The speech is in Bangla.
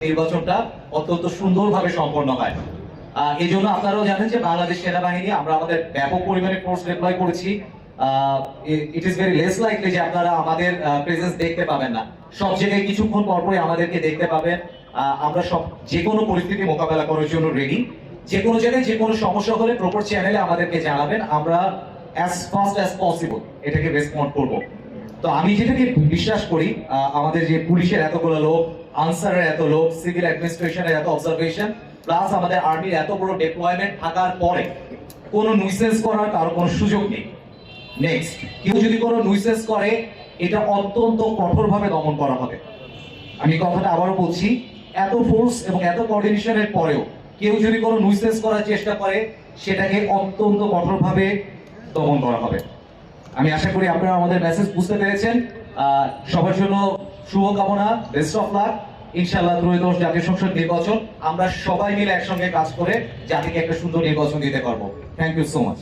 নির্বাচনটা অত্যন্ত সুন্দরভাবে সম্পন্ন হয়। এই জন্য আপনারাও জানেন যে বাংলাদেশ সেনাবাহিনী আমরা আমাদের ব্যাপক পরিমাণে ফোর্স ডিপ্লয় করেছি। It is very less likely যে আপনারা আমাদের প্রেজেন্স দেখতে পাবেন না। সব জায়গায় কিছুক্ষণ পরপরই আমাদেরকে দেখতে পাবেন। আমরা সব যে কোনো পরিস্থিতি মোকাবেলা করার জন্য রেডি। যে কোনো জায়গায় যে কোনো সমস্যা হলে প্রপার চ্যানেলে আমাদেরকে জানাবেন, আমরা অ্যাজ ফাস্ট অ্যাজ পসিবল এটাকে রেসপন্ড করব। তো আমি যেটাকে বিশ্বাস করি, আমাদের যে পুলিশের এতগুলো লোক, আনসারের এত লোক, সিভিল অ্যাডমিনিস্ট্রেশনের এত অবজারভেশন, প্লাস আমাদের আর্মির এত বড় ডিপ্লয়মেন্ট থাকার পরে কোনো নুইসেন্স করার কারো কোনো সুযোগ নেই। নেক্সট, কেউ যদি কোনো নুইসেন্স করে এটা অত্যন্ত কঠোরভাবে দমন করা হবে। আমি কথাটা আবারও বলছি, এত ফোর্স এবং এত কোঅর্ডিনেশনের পরেও কেউ যদি কোনো নুইসেন্স করার চেষ্টা করে সেটাকে অত্যন্ত কঠোরভাবে দমন করা হবে। আমি আশা করি আপনারা আমাদের মেসেজ বুঝতে পেরেছেন। সবার জন্য শুভকামনা, বেস্ট অফ লাক। ইনশাআল্লাহ ত্রয়োদশ জাতীয় সংসদ নির্বাচন আমরা সবাই মিলে একসঙ্গে কাজ করে জাতিকে একটা সুন্দর নির্বাচন দিতে পারবো। Thank you so much.